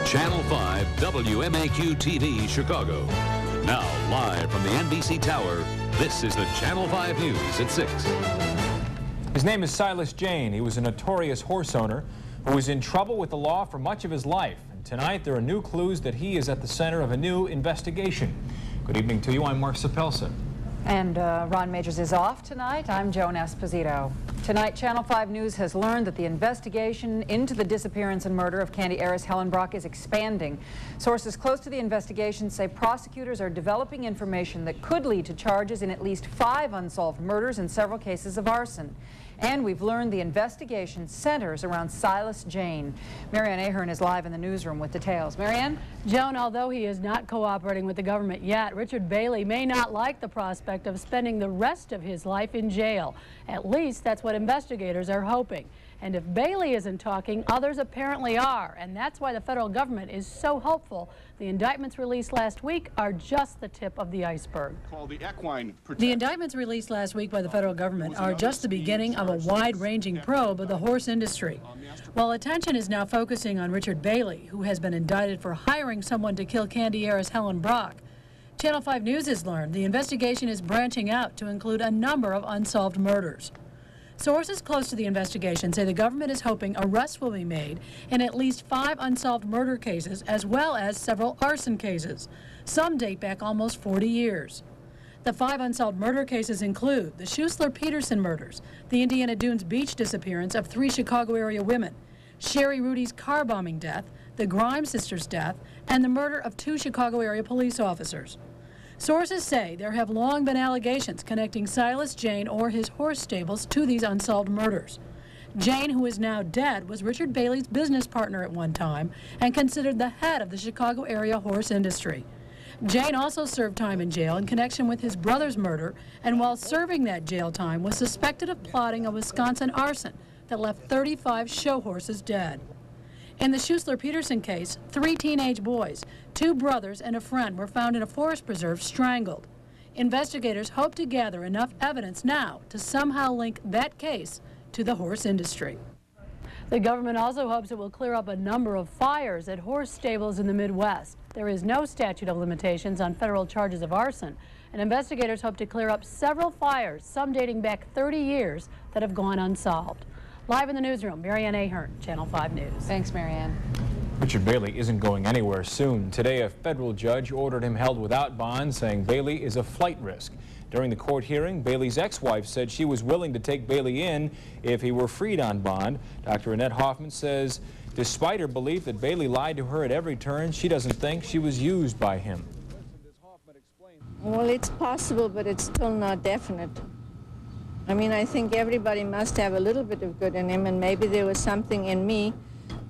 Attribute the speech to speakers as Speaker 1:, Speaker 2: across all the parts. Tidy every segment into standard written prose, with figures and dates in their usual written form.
Speaker 1: Channel 5 WMAQ-TV Chicago. Now live from the NBC Tower, this is the Channel 5 News at 6.
Speaker 2: His name is Silas Jane. He was a notorious horse owner who was in trouble with the law for much of his life. And tonight there are new clues that he is at the center of a new investigation. Good evening to you. I'm Mark Sapelsa.
Speaker 3: And Ron Majors is off tonight. I'm Joan Esposito. Tonight, Channel 5 News has learned that the investigation into the disappearance and murder of Candy heiress Helen Brock is expanding. Sources close to the investigation say prosecutors are developing information that could lead to charges in at least 5 unsolved murders and several cases of arson. And we've learned the investigation centers around Silas Jane. Marianne Ahern is live in the newsroom with details. Marianne?
Speaker 4: Joan, although he is not cooperating with the government yet, Richard Bailey may not like the prospect of spending the rest of his life in jail. At least that's what investigators are hoping. And if Bailey isn't talking, others apparently are. And that's why the federal government is so hopeful. The indictments released last week are just the tip of the iceberg. The indictments released last week by the federal government are just the beginning of a wide-ranging probe of the horse industry. While attention is now focusing on Richard Bailey, who has been indicted for hiring someone to kill Candy heiress Helen Brock, Channel 5 News has learned the investigation is branching out to include a number of unsolved murders. Sources close to the investigation say the government is hoping arrests will be made in at least 5 unsolved murder cases, as well as several arson cases. Some date back almost 40 years. The 5 unsolved murder cases include the Schuessler-Peterson murders, the Indiana Dunes beach disappearance of 3 Chicago area women, Sherry Rudy's car bombing death, the Grimes sisters' death, and the murder of 2 Chicago area police officers. Sources say there have long been allegations connecting Silas Jane or his horse stables to these unsolved murders. Jane, who is now dead, was Richard Bailey's business partner at one time and considered the head of the Chicago area horse industry. Jane also served time in jail in connection with his brother's murder, and while serving that jail time was suspected of plotting a Wisconsin arson that left 35 show horses dead. In the Schuessler-Peterson case, 3 teenage boys, 2 brothers and a friend were found in a forest preserve strangled. Investigators hope to gather enough evidence now to somehow link that case to the horse industry. The government also hopes it will clear up a number of fires at horse stables in the Midwest. There is no statute of limitations on federal charges of arson, and investigators hope to clear up several fires, some dating back 30 years, that have gone unsolved. Live in the newsroom, Marianne Ahern, Channel 5 News.
Speaker 3: Thanks, Marianne.
Speaker 2: Richard Bailey isn't going anywhere soon. Today, a federal judge ordered him held without bond, saying Bailey is a flight risk. During the court hearing, Bailey's ex-wife said she was willing to take Bailey in if he were freed on bond. Dr. Annette Hoffman says, despite her belief that Bailey lied to her at every turn, she doesn't think she was used by him.
Speaker 5: Well, it's possible, but it's still not definite. I mean, I think everybody must have a little bit of good in him, and maybe there was something in me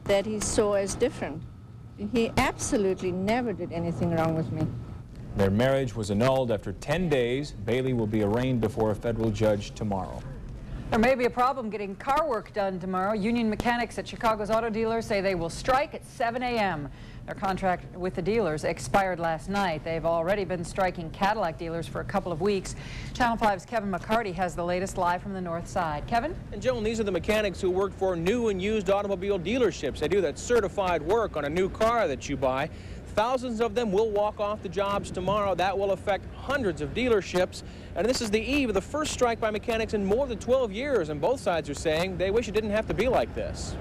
Speaker 5: that he saw as different. He absolutely never did anything wrong with me.
Speaker 2: Their marriage was annulled after 10 days. Bailey will be arraigned before a federal judge tomorrow.
Speaker 3: There may be a problem getting car work done tomorrow. Union mechanics at Chicago's auto dealers say they will strike at 7 a.m. Their contract with the dealers expired last night. They've already been striking Cadillac dealers for a couple of weeks. Channel 5's Kevin McCarty has the latest live from the north side. Kevin?
Speaker 6: And Joan, these are the mechanics who work for new and used automobile dealerships. They do that certified work on a new car that you buy. Thousands of them will walk off the jobs tomorrow. That will affect hundreds of dealerships. And this is the eve of the first strike by mechanics in more than 12 years. And both sides are saying they wish it didn't have to be like this.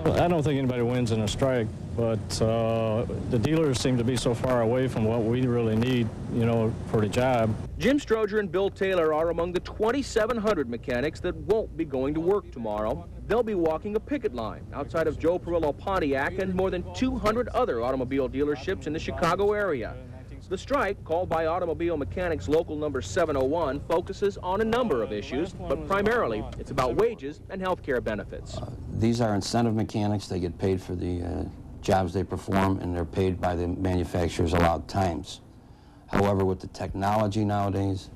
Speaker 7: I don't think anybody wins in a strike, but the dealers seem to be so far away from what we really need, you know, for the job.
Speaker 6: Jim Stroger and Bill Taylor are among the 2,700 mechanics that won't be going to work tomorrow. They'll be walking a picket line outside of Joe Perillo Pontiac and more than 200 other automobile dealerships in the Chicago area. The strike, called by Automobile Mechanics Local Number 701, focuses on a number of issues, but primarily it's about wages and health care benefits.
Speaker 8: These are incentive mechanics. They get paid for the jobs they perform, and they're paid by the manufacturer's allowed times. However, with the technology nowadays,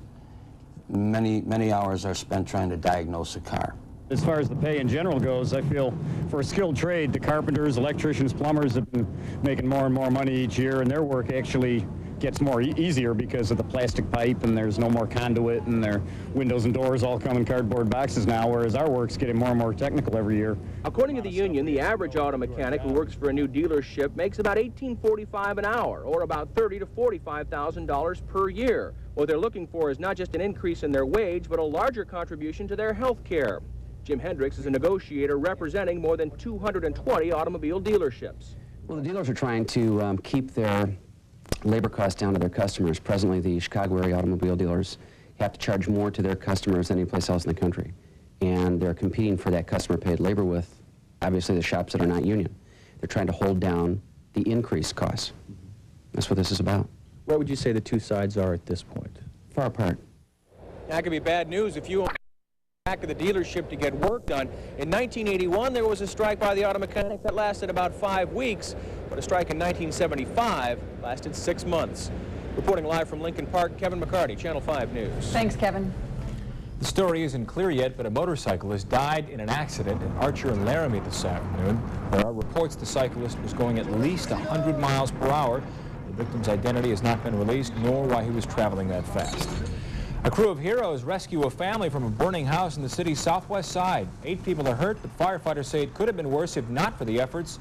Speaker 8: many hours are spent trying to diagnose a car.
Speaker 7: As far as the pay in general goes, I feel for a skilled trade, the carpenters, electricians, plumbers have been making more and more money each year, and their work actually
Speaker 9: gets more easier because of the plastic pipe, and there's no more conduit, and their windows and doors all come in cardboard boxes now, whereas our work's getting more and more technical every year.
Speaker 6: According to the union, the average auto mechanic who works for a new dealership makes about $18.45 an hour, or about $30,000 to $45,000 per year. What they're looking for is not just an increase in their wage, but a larger contribution to their health care. Jim Hendricks is a negotiator representing more than 220 automobile dealerships.
Speaker 10: Well, the dealers are trying to keep their labor costs down to their customers. Presently, the Chicago area automobile dealers have to charge more to their customers than any place else in the country. And they're competing for that customer-paid labor with, obviously, the shops that are not union. They're trying to hold down the increased costs. That's what this is about.
Speaker 11: Where would you say the two sides are at this point?
Speaker 10: Far apart.
Speaker 12: That could be bad news if you back to the dealership to get work done. In 1981, there was a strike by the auto mechanic that lasted about 5 weeks, but a strike in 1975 lasted 6 months. Reporting live from Lincoln Park, Kevin McCarty, Channel 5 News.
Speaker 3: Thanks, Kevin.
Speaker 2: The story isn't clear yet, but a motorcyclist died in an accident in Archer and Laramie this afternoon. There are reports the cyclist was going at least 100 miles per hour. The victim's identity has not been released, nor why he was traveling that fast. A crew of heroes rescue a family from a burning house in the city's southwest side. 8 people are hurt, but firefighters say it could have been worse if not for the efforts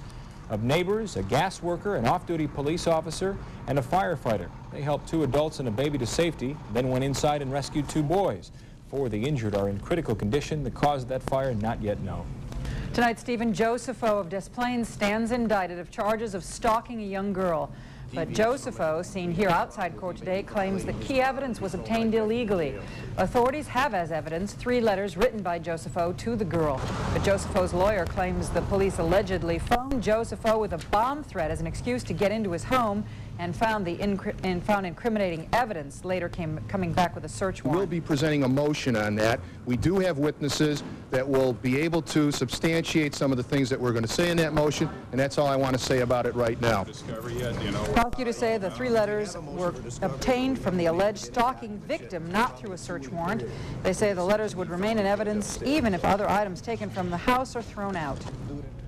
Speaker 2: of neighbors, a gas worker, an off-duty police officer, and a firefighter. They helped 2 adults and a baby to safety, then went inside and rescued 2 boys. 4 of the injured are in critical condition. The cause of that fire not yet known.
Speaker 3: Tonight, Stephen Josepho of Des Plaines stands indicted of charges of stalking a young girl. But Josepho, seen here outside court today, claims the key evidence was obtained illegally. Authorities have as evidence 3 letters written by Josepho to the girl. But Josepho's lawyer claims the police allegedly phoned Josepho with a bomb threat as an excuse to get into his home and found incriminating evidence, later coming back with a search warrant.
Speaker 13: We'll be presenting a motion on that. We do have witnesses that will be able to substantiate some of the things that we're going to say in that motion, and that's all I want to say about it right now.
Speaker 3: Prosecutors say the 3 letters were obtained from the alleged stalking victim, not through a search warrant. They say the letters would remain in evidence even if other items taken from the house are thrown out.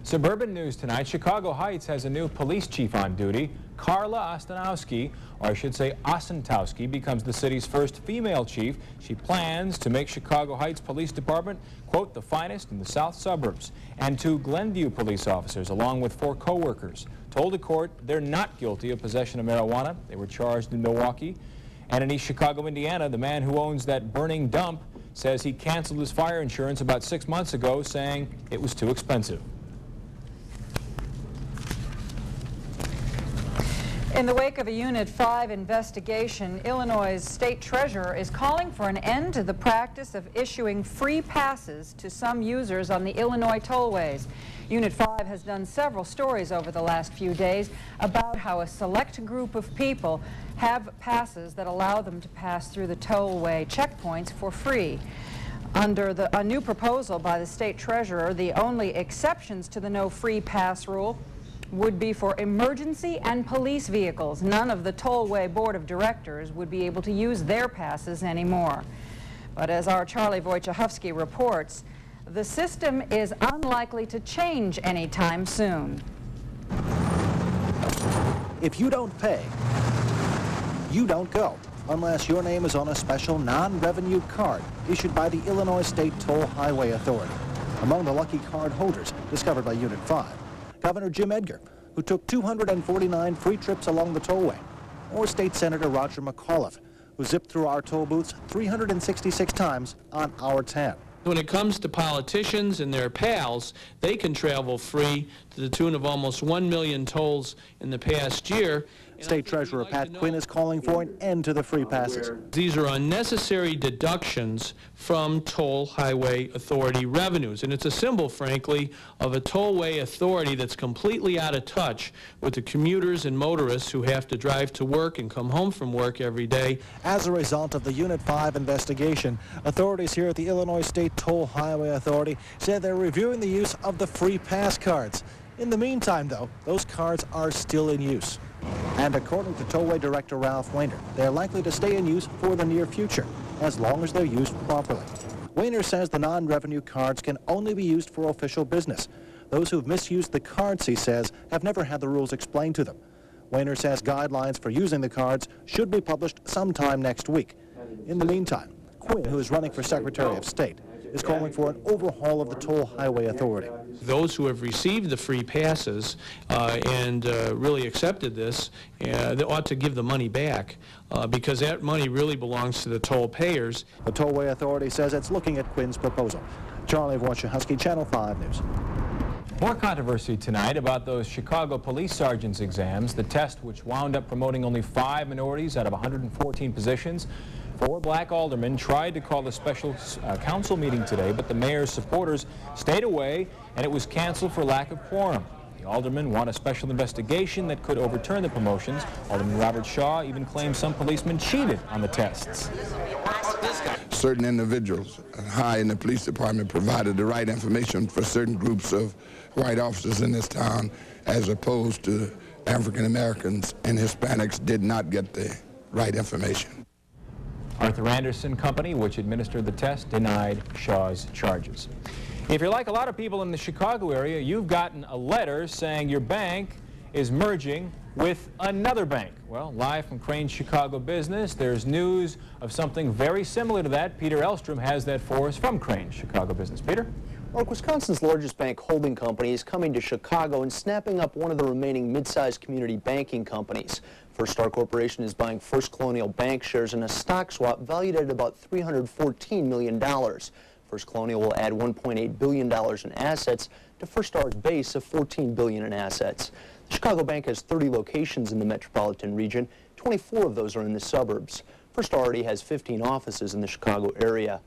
Speaker 2: Suburban news tonight. Chicago Heights has a new police chief on duty. Carla Ostanowski, or I should say Ostentowski, becomes the city's first female chief. She plans to make Chicago Heights Police Department, quote, the finest in the south suburbs. And 2 Glenview police officers, along with 4 co-workers, told the court they're not guilty of possession of marijuana. They were charged in Milwaukee. And in East Chicago, Indiana, the man who owns that burning dump says he canceled his fire insurance about 6 months ago, saying it was too expensive.
Speaker 3: In the wake of a Unit 5 investigation, Illinois' state treasurer is calling for an end to the practice of issuing free passes to some users on the Illinois tollways. Unit 5 has done several stories over the last few days about how a select group of people have passes that allow them to pass through the tollway checkpoints for free. Under a new proposal by the state treasurer, the only exceptions to the no free pass rule would be for emergency and police vehicles. None of the Tollway Board of Directors would be able to use their passes anymore. But as our Charlie Wojciechowski reports, the system is unlikely to change anytime soon.
Speaker 14: If you don't pay, you don't go, unless your name is on a special non-revenue card issued by the Illinois State Toll Highway Authority. Among the lucky card holders discovered by Unit 5, Governor Jim Edgar, who took 249 free trips along the tollway, or State Senator Roger McAuliffe, who zipped through our toll booths 366 times on our 10.
Speaker 15: When it comes to politicians and their pals, they can travel free to the tune of almost 1 million tolls in the past year.
Speaker 14: State Treasurer Pat Quinn is calling for an end to the free passes.
Speaker 15: These are unnecessary deductions from Toll Highway Authority revenues, and it's a symbol, frankly, of a tollway authority that's completely out of touch with the commuters and motorists who have to drive to work and come home from work every day.
Speaker 14: As a result of the Unit 5 investigation, authorities here at the Illinois State Toll Highway Authority said they're reviewing the use of the free pass cards. In the meantime, though, those cards are still in use. And according to Tollway Director Ralph Weiner, they're likely to stay in use for the near future, as long as they're used properly. Weiner says the non-revenue cards can only be used for official business. Those who've misused the cards, he says, have never had the rules explained to them. Wehner says guidelines for using the cards should be published sometime next week. In the meantime, Quinn, who is running for Secretary of State, is calling for an overhaul of the Toll Highway Authority.
Speaker 15: Those who have received the free passes and really accepted this, they ought to give the money back because that money really belongs to the toll payers.
Speaker 14: The Tollway Authority says it's looking at Quinn's proposal. Charlie Wojciechowski, Channel 5 News.
Speaker 2: More controversy tonight about those Chicago police sergeants exams, the test which wound up promoting only 5 minorities out of 114 positions. 4 black aldermen tried to call a special council meeting today, but the mayor's supporters stayed away, and it was canceled for lack of quorum. The aldermen want a special investigation that could overturn the promotions. Alderman Robert Shaw even claims some policemen cheated on the tests.
Speaker 16: Certain individuals high in the police department provided the right information for certain groups of white officers in this town, as opposed to African Americans and Hispanics did not get the right information.
Speaker 2: Arthur Anderson Company, which administered the test, denied Shaw's charges. If you're like a lot of people in the Chicago area, you've gotten a letter saying your bank is merging with another bank. Well, live from Crane's Chicago Business, there's news of something very similar to that. Peter Elstrom has that for us from Crane's Chicago Business. Peter?
Speaker 17: Mark, Wisconsin's largest bank holding company is coming to Chicago and snapping up one of the remaining mid-sized community banking companies. First Star Corporation is buying First Colonial Bank shares in a stock swap valued at about $314 million. First Colonial will add $1.8 billion in assets to First Star's base of $14 billion in assets. The Chicago Bank has 30 locations in the metropolitan region. 24 of those are in the suburbs. First Star already has 15 offices in the Chicago area.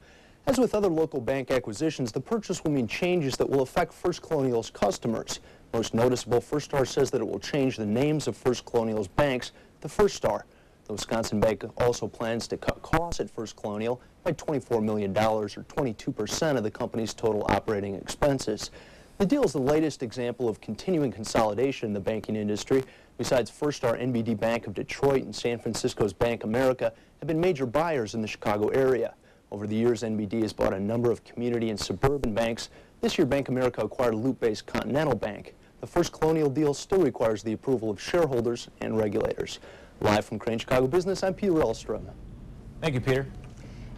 Speaker 17: As with other local bank acquisitions, the purchase will mean changes that will affect First Colonial's customers. Most noticeable, First Star says that it will change the names of First Colonial's banks to First Star. The Wisconsin Bank also plans to cut costs at First Colonial by $24 million, or 22% of the company's total operating expenses. The deal is the latest example of continuing consolidation in the banking industry. Besides First Star, NBD Bank of Detroit and San Francisco's Bank America have been major buyers in the Chicago area. Over the years, NBD has bought a number of community and suburban banks. This year, Bank America acquired a Loop-based Continental Bank. The First Colonial deal still requires the approval of shareholders and regulators. Live from Crane Chicago Business, I'm Peter Elstrom.
Speaker 2: Thank you, Peter.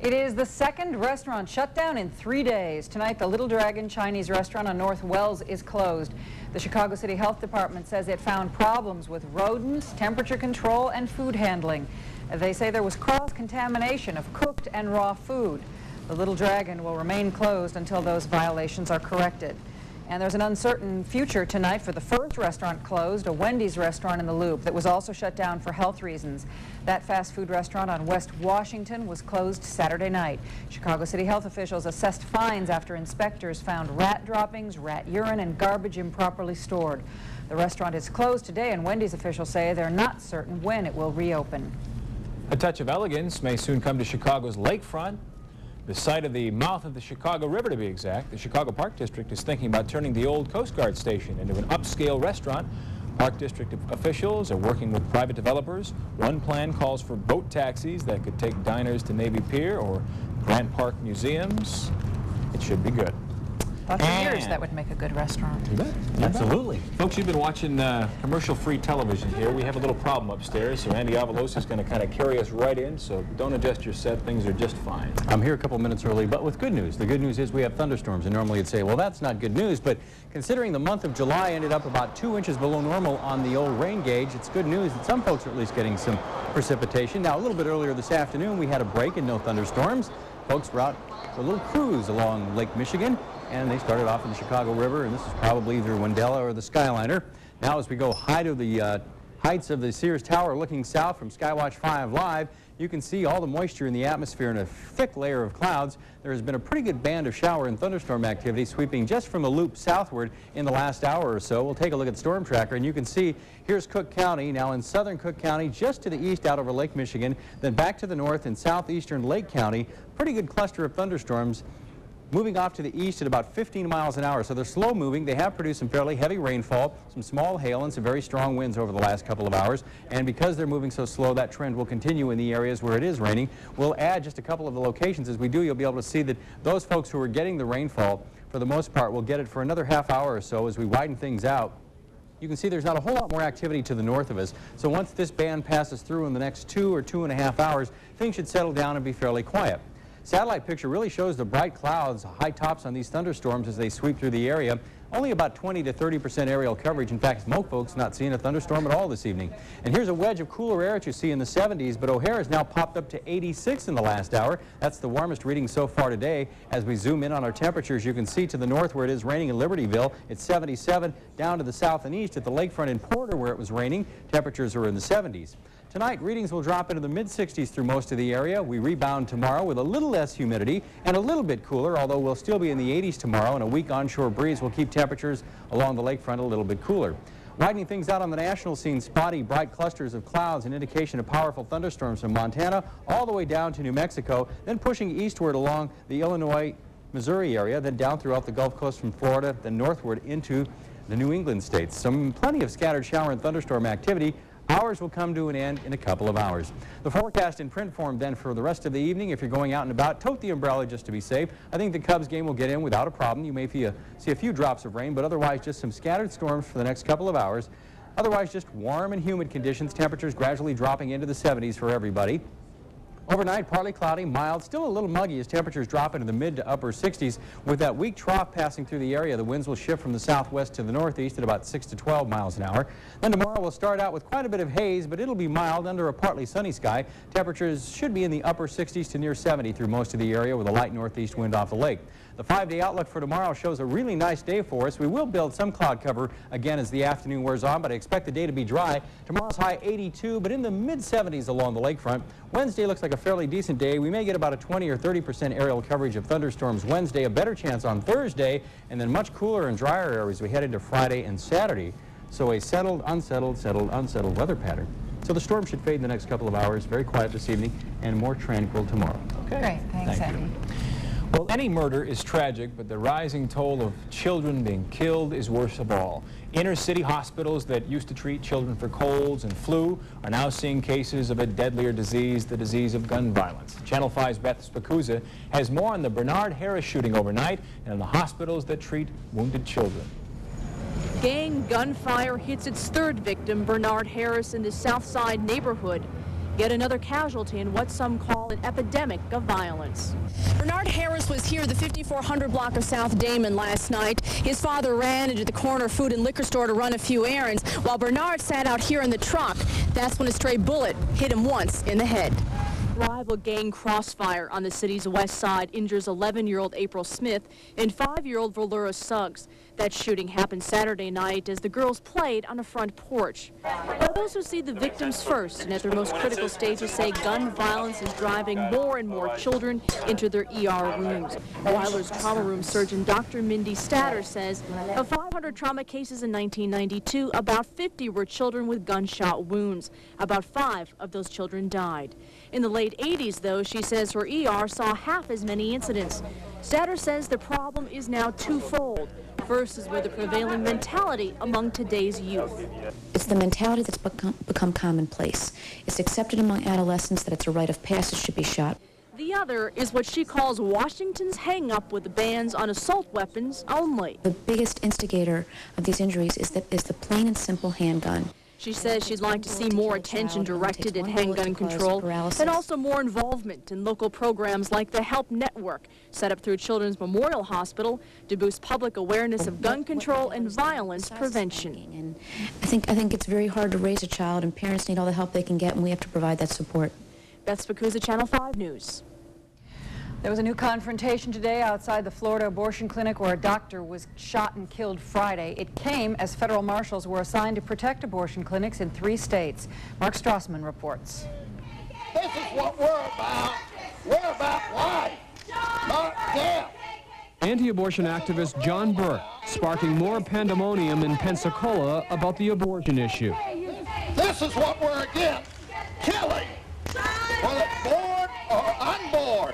Speaker 3: It is the second restaurant shut down in 3 days. Tonight, the Little Dragon Chinese restaurant on North Wells is closed. The Chicago City Health Department says it found problems with rodents, temperature control, and food handling. They say there was cross-contamination of cooked and raw food. The Little Dragon will remain closed until those violations are corrected. And there's an uncertain future tonight for the first restaurant closed, a Wendy's restaurant in the Loop that was also shut down for health reasons. That fast food restaurant on West Washington was closed Saturday night. Chicago City Health officials assessed fines after inspectors found rat droppings, rat urine, and garbage improperly stored. The restaurant is closed today, and Wendy's officials say they're not certain when it will reopen.
Speaker 2: A touch of elegance may soon come to Chicago's lakefront. The site of the mouth of the Chicago River, to be exact. The Chicago Park District is thinking about turning the old Coast Guard station into an upscale restaurant. Park District officials are working with private developers. One plan calls for boat taxis that could take diners to Navy Pier or Grant Park museums. It should be good.
Speaker 3: Thought for years that would make a good restaurant.
Speaker 2: You bet. Absolutely. Folks, you've been watching commercial-free television here. We have a little problem upstairs, so Andy Avalos is going to kind of carry us right in, so don't adjust your set. Things are just fine.
Speaker 18: I'm here a couple minutes early, but with good news. The good news is we have thunderstorms, and normally you'd say, well, that's not good news, but considering the month of July ended up about 2 inches below normal on the old rain gauge, it's good news that some folks are at least getting some precipitation. Now, a little bit earlier this afternoon, we had a break and no thunderstorms. Folks were out for a little cruise along Lake Michigan, and they started off in the Chicago River, and this is probably either Wendella or the Skyliner. Now as we go high to the heights of the Sears Tower looking south from Skywatch 5 Live, you can see all the moisture in the atmosphere in a thick layer of clouds. There has been a pretty good band of shower and thunderstorm activity sweeping just from the Loop southward in the last hour or so. We'll take a look at the storm tracker, and you can see here's Cook County, now in southern Cook County, just to the east out over Lake Michigan, then back to the north in southeastern Lake County. Pretty good cluster of thunderstorms moving off to the east at about 15 miles an hour. So they're slow moving. They have produced some fairly heavy rainfall, some small hail, and some very strong winds over the last couple of hours. And because they're moving so slow, that trend will continue in the areas where it is raining. We'll add just a couple of the locations. As we do, you'll be able to see that those folks who are getting the rainfall, for the most part, will get it for another half hour or so as we widen things out. you can see there's not a whole lot more activity to the north of us. So once this band passes through in the next 2 or 2.5 hours, things should settle down and be fairly quiet. Satellite picture really shows the bright clouds, high tops on these thunderstorms as they sweep through the area. Only about 20 to 30% aerial coverage. In fact, most folks not seeing a thunderstorm at all this evening. And here's a wedge of cooler air that you see in the 70s, but O'Hare has now popped up to 86 in the last hour. That's the warmest reading so far today. As we zoom in on our temperatures, you can see to the north where it is raining in Libertyville, it's 77. Down to the south and east at the lakefront in Porter where it was raining, temperatures are in the 70s. Tonight, readings will drop into the mid-60s through most of the area. We rebound tomorrow with a little less humidity and a little bit cooler, although we'll still be in the 80s tomorrow, and a weak onshore breeze will keep temperatures along the lakefront a little bit cooler. Widening things out on the national scene, spotty, bright clusters of clouds, an indication of powerful thunderstorms from Montana all the way down to New Mexico, then pushing eastward along the Illinois, Missouri area, then down throughout the Gulf Coast from Florida, then northward into the New England states. Plenty of scattered shower and thunderstorm activity. Ours will come to an end in a couple of hours. The forecast in print form then for the rest of the evening. If you're going out and about, tote the umbrella just to be safe. I think the Cubs game will get in without a problem. You may see a few drops of rain, but otherwise just some scattered storms for the next couple of hours. Otherwise just warm and humid conditions, temperatures gradually dropping into the 70s for everybody. Overnight, partly cloudy, mild, still a little muggy as temperatures drop into the mid to upper 60s. With that weak trough passing through the area, the winds will shift from the southwest to the northeast at about 6 to 12 miles an hour. Then tomorrow we'll start out with quite a bit of haze, but it'll be mild under a partly sunny sky. Temperatures should be in the upper 60s to near 70 through most of the area with a light northeast wind off the lake. The 5-day outlook for tomorrow shows a really nice day for us. We will build some cloud cover again as the afternoon wears on, but I expect the day to be dry. Tomorrow's high 82, but in the mid-70s along the lakefront. Wednesday looks like a fairly decent day. We may get about a 20 or 30% aerial coverage of thunderstorms Wednesday, a better chance on Thursday, and then much cooler and drier areas we head into Friday and Saturday. So a settled, unsettled weather pattern. So the storm should fade in the next couple of hours. Very quiet this evening and more tranquil tomorrow.
Speaker 3: Okay. Great. Thanks, Andy.
Speaker 2: Well, any murder is tragic, but the rising toll of children being killed is worst of all. Inner-city hospitals that used to treat children for colds and flu are now seeing cases of a deadlier disease, the disease of gun violence. Channel 5's Beth Spacuzza has more on the Bernard Harris shooting overnight and on the hospitals that treat wounded children.
Speaker 19: Gang gunfire hits its third victim, Bernard Harris, in the South Side neighborhood. Yet another casualty in what some call an epidemic of violence. Bernard Harris was here at the 5400 block of South Damon last night. His father ran into the corner food and liquor store to run a few errands, while Bernard sat out here in the truck. That's when a stray bullet hit him once in the head. Rival gang crossfire on the city's west side injures 11-year-old April Smith and 5-year-old Valera Suggs. That shooting happened Saturday night as the girls played on a front porch. Now, those who see the victims first and at their most critical stages say gun violence is driving more and more children into their ER rooms. Weiler's trauma room surgeon Dr. Mindy Statter says of 500 trauma cases in 1992, about 50 were children with gunshot wounds. About 5 of those children died. In the late 80s, though, she says her ER saw half as many incidents. Statter says the problem is now twofold. First is with the prevailing mentality among today's youth.
Speaker 20: It's the mentality that's become commonplace. It's accepted among adolescents that it's a rite of passage to be shot.
Speaker 19: The other is what she calls Washington's hang-up with the bans on assault weapons only.
Speaker 20: The biggest instigator of these injuries is the plain and simple handgun.
Speaker 19: She says she'd like to see more attention directed at handgun control and also more involvement in local programs like the Help Network, set up through Children's Memorial Hospital to boost public awareness of gun control and violence prevention.
Speaker 20: And I think it's very hard to raise a child, and parents need all the help they can get, and we have to provide that support.
Speaker 19: Beth Spacuzza, Channel 5 News.
Speaker 3: There was a new confrontation today outside the Florida abortion clinic where a doctor was shot and killed Friday. It came as federal marshals were assigned to protect abortion clinics in 3 states. Mark Strassman reports.
Speaker 21: This is what we're about. We're about life, not death.
Speaker 22: Anti-abortion activist John Burke sparking more pandemonium in Pensacola about the abortion issue.
Speaker 21: This is what we're against. Killing, whether it's born or unborn.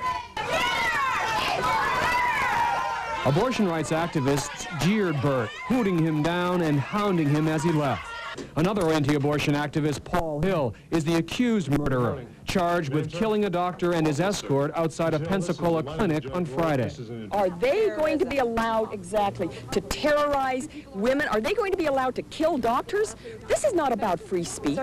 Speaker 22: Abortion rights activists jeered Burke, hooting him down and hounding him as he left. Another anti-abortion activist, Paul Hill, is the accused murderer, charged with killing a doctor and his escort outside a Pensacola clinic on Friday.
Speaker 1: Are they going to be allowed exactly to terrorize women? Are they going to be allowed to kill doctors? This is not about free speech.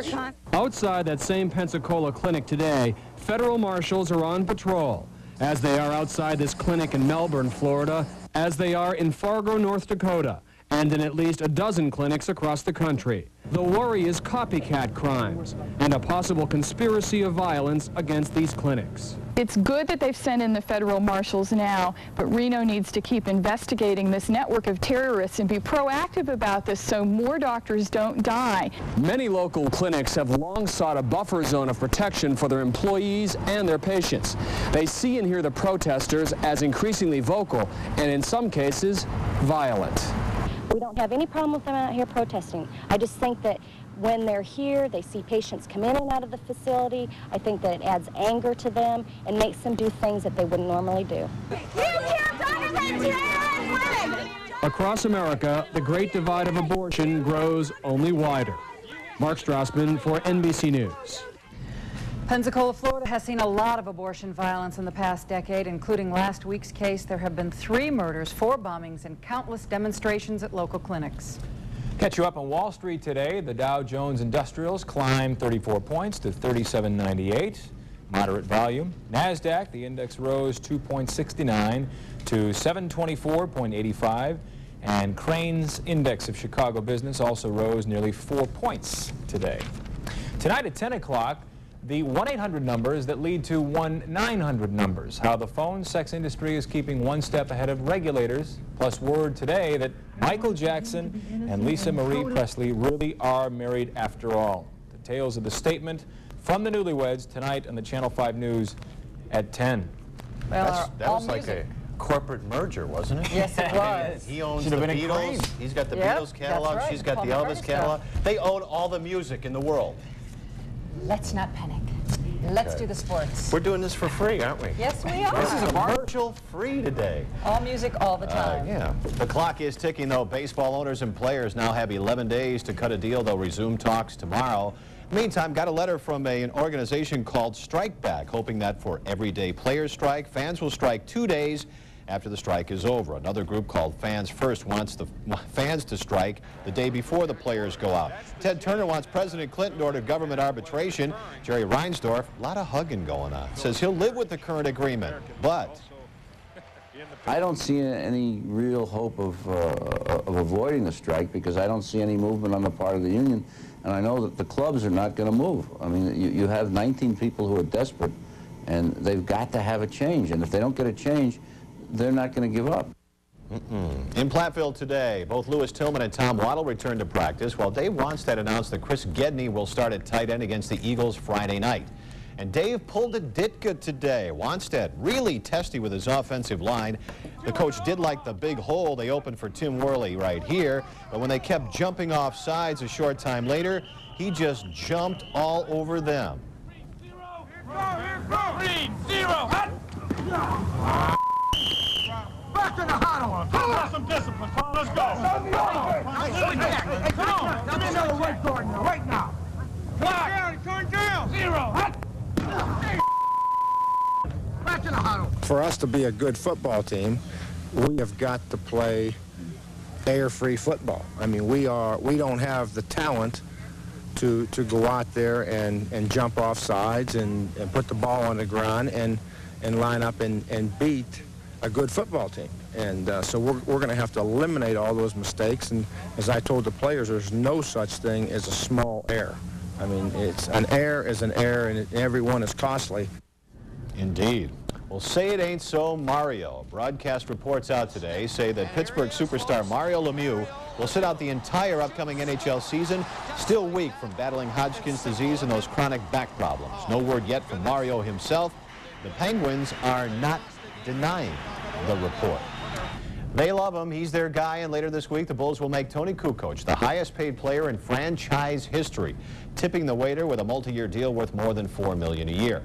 Speaker 22: Outside that same Pensacola clinic today, federal marshals are on patrol, as they are outside this clinic in Melbourne, Florida, as they are in Fargo, North Dakota, and in at least a dozen clinics across the country. The worry is copycat crimes and a possible conspiracy of violence against these clinics.
Speaker 4: It's good that they've sent in the federal marshals now, but Reno needs to keep investigating this network of terrorists and be proactive about this so more doctors don't die.
Speaker 22: Many local clinics have long sought a buffer zone of protection for their employees and their patients. They see and hear the protesters as increasingly vocal and in some cases violent.
Speaker 23: We don't have any problem with them out here protesting. I just think that when they're here, they see patients come in and out of the facility. I think that it adds anger to them and makes them do things that they wouldn't normally do.
Speaker 22: Across America, the great divide of abortion grows only wider. Mark Strassman for NBC News.
Speaker 3: Pensacola, Florida has seen a lot of abortion violence in the past decade, including last week's case. There have been 3 murders, 4 bombings, and countless demonstrations at local clinics.
Speaker 2: Catch you up on Wall Street today. The Dow Jones Industrials climbed 34 points to 3798. Moderate volume. NASDAQ, the index rose 2.69 to 724.85. And Crane's Index of Chicago Business also rose nearly 4 points today. Tonight at 10 o'clock, the 1-800 numbers that lead to 1-900 numbers. How the phone sex industry is keeping one step ahead of regulators. Plus word today that Michael Jackson and Lisa Marie Presley really are married after all. The tales of the statement from the newlyweds tonight on the Channel 5 News at 10.
Speaker 3: Well,
Speaker 24: that was like a corporate merger, wasn't it?
Speaker 3: Yes, it was.
Speaker 24: He owns the Beatles. He's got the Beatles catalog.
Speaker 3: Right.
Speaker 24: She's got the Elvis catalog. They own all the music in the world.
Speaker 3: Let's not panic. Let's do the sports.
Speaker 24: We're doing this for free, aren't we?
Speaker 3: Yes, we are.
Speaker 24: This is commercial free today.
Speaker 3: All music all the time.
Speaker 24: Yeah. The clock is ticking, though. Baseball owners and players now have 11 days to cut a deal. They'll resume talks tomorrow. Meantime, got a letter from an organization called Strike Back, hoping that for everyday players strike, fans will strike 2 days after the strike is over. Another group called Fans First wants the fans to strike the day before the players go out. Ted Turner wants President Clinton to order government arbitration. Jerry Reinsdorf, a lot of hugging going on, says he'll live with the current agreement, but
Speaker 8: I don't see any real hope of avoiding the strike because I don't see any movement on the part of the union, and I know that the clubs are not going to move. I mean, you have 19 people who are desperate, and they've got to have a change, and if they don't get a change, they're not going to give up.
Speaker 24: In Platteville today, both Lewis Tillman and Tom Waddle returned to practice, while Dave Wannstedt announced that Chris Gedney will start at tight end against the Eagles Friday night. And Dave pulled a Ditka today. Wannstedt really testy with his offensive line. The coach did like the big hole they opened for Tim Worley right here, but when they kept jumping off sides a short time later, he just jumped all over them.
Speaker 21: 3-0, hut! Back to the huddle. Have some discipline. Let's go. Come on. Give me another right guard now. Right now. Clock. Turn down. 0. Hut. Back to the huddle.
Speaker 25: For us to be a good football team, we have got to play error-free football. I mean, we don't have the talent to go out there and jump off sides and put the ball on the ground and line up and beat a good football team. And so we're going to have to eliminate all those mistakes. And as I told the players, there's no such thing as a small error. I mean, an error is an error, and every one is costly.
Speaker 24: Indeed. Well, say it ain't so, Mario. Broadcast reports out today say that Pittsburgh superstar Mario Lemieux will sit out the entire upcoming NHL season, still weak from battling Hodgkin's disease and those chronic back problems. No word yet from Mario himself. The Penguins are not denying the report. They love him. He's their guy, and later this week, the Bulls will make Tony Kukoc the highest-paid player in franchise history, tipping the waiter with a multi-year deal worth more than $4 million a year.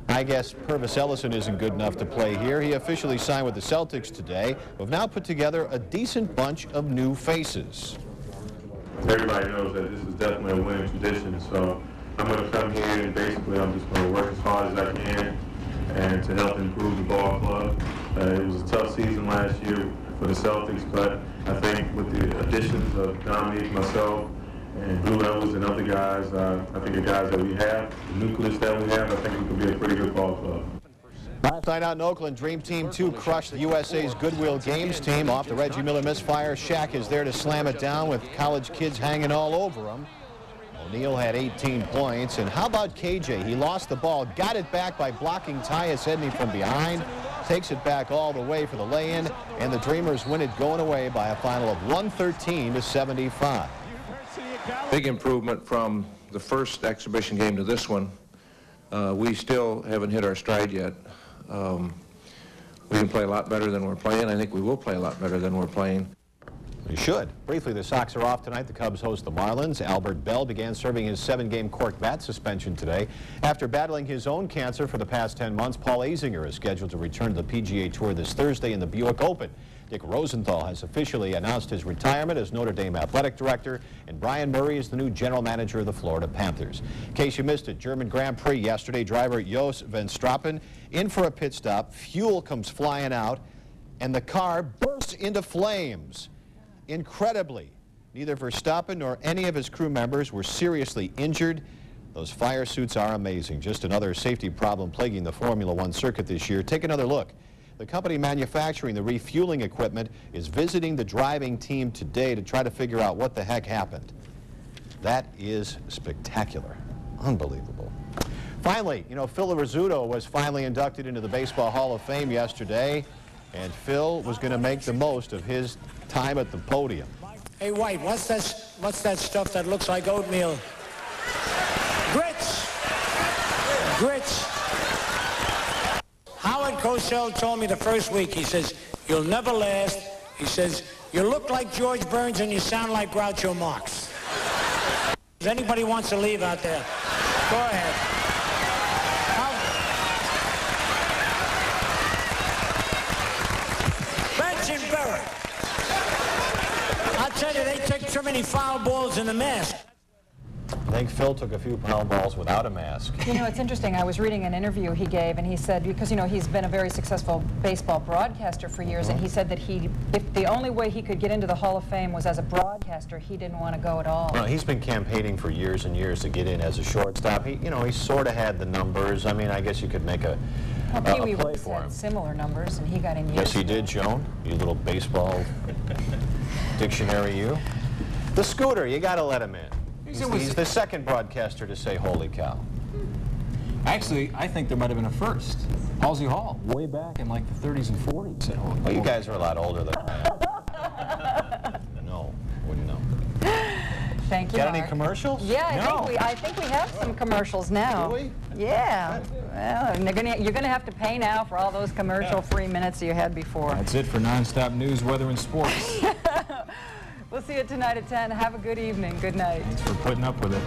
Speaker 24: I guess Purvis Ellison isn't good enough to play here. He officially signed with the Celtics today, who have now put together a decent bunch of new faces.
Speaker 5: everybody knows that this is definitely a winning tradition. So I'm going to come here and basically I'm just going to work as hard as I can and to help improve the ball club. It was a tough season last year for the Celtics, but I think with the additions of Dominique, myself, and Blue Evans and other guys, I think the guys that we have, the nucleus that we have, I think we could be a pretty good ball club.
Speaker 24: Last night out in Oakland, Dream Team 2 crushed the USA's Goodwill Games team off the Reggie Miller misfire. Shaq is there to slam it down with college kids hanging all over him. O'Neal had 18 points. And how about KJ? He lost the ball, got it back by blocking Tyus Edney from behind, takes it back all the way for the lay-in, and the Dreamers win it going away by a final of 113-75.
Speaker 6: Big improvement from the first exhibition game to this one. We still haven't hit our stride yet. We can play a lot better than we're playing. I think we will play a lot better than we're playing.
Speaker 24: We should. Briefly, the Sox are off tonight. The Cubs host the Marlins. Albert Bell began serving his 7-game cork bat suspension today. After battling his own cancer for the past 10 months, Paul Azinger is scheduled to return to the PGA Tour this Thursday in the Buick Open. Dick Rosenthal has officially announced his retirement as Notre Dame athletic director, and Brian Murray is the new general manager of the Florida Panthers. In case you missed it, German Grand Prix yesterday, driver Jos Verstappen in for a pit stop. Fuel comes flying out, and the car bursts into flames. Incredibly, neither Verstappen nor any of his crew members were seriously injured. Those fire suits are amazing. Just another safety problem plaguing the Formula One circuit this year. Take another look. The company manufacturing the refueling equipment is visiting the driving team today to try to figure out what the heck happened. That is spectacular. Unbelievable. Finally, you know, Phil Rizzuto was finally inducted into the Baseball Hall of Fame yesterday, and Phil was going to make the most of his time at the podium.
Speaker 7: Hey, White, what's that stuff that looks like oatmeal? Grits! Grits! Howard Cosell told me the first week, he says, you'll never last. He says, you look like George Burns and you sound like Groucho Marx. If anybody wants to leave out there, go ahead. Bench and Barrett. I'll tell you, they take too many foul balls in the mask.
Speaker 24: I think Phil took a few foul balls without a mask.
Speaker 3: You know, it's interesting. I was reading an interview he gave, and he said, because, you know, he's been a very successful baseball broadcaster for years, and he said that if the only way he could get into the Hall of Fame was as a broadcaster, he didn't want to go at all.
Speaker 24: Well, he's been campaigning for years and years to get in as a shortstop. He sort of had the numbers. I mean, I guess you could make a
Speaker 3: Pee-wee
Speaker 24: play
Speaker 3: Woods
Speaker 24: for him.
Speaker 3: had similar numbers, and he got in years
Speaker 24: Yes, he
Speaker 3: ago.
Speaker 24: did, Joan. You little baseball dictionary, you. The Scooter, you got to let him in. He's the second broadcaster to say, holy cow.
Speaker 2: Actually, I think there might have been a first. Halsey Hall, way back in like the 30s and 40s. Said, holy
Speaker 24: well, you guys are a lot older than I am. No, wouldn't know.
Speaker 3: Thank you,
Speaker 24: Got
Speaker 3: Mark.
Speaker 24: any commercials?
Speaker 3: Yeah,
Speaker 24: No.
Speaker 3: I think we have some commercials now.
Speaker 24: Do we?
Speaker 3: Yeah. Well, and you're gonna have to pay now for all those commercial-free minutes you had before.
Speaker 2: That's it for nonstop news, weather, and sports.
Speaker 3: We'll see you tonight at 10. Have a good evening. Good night.
Speaker 2: Thanks for putting up with it.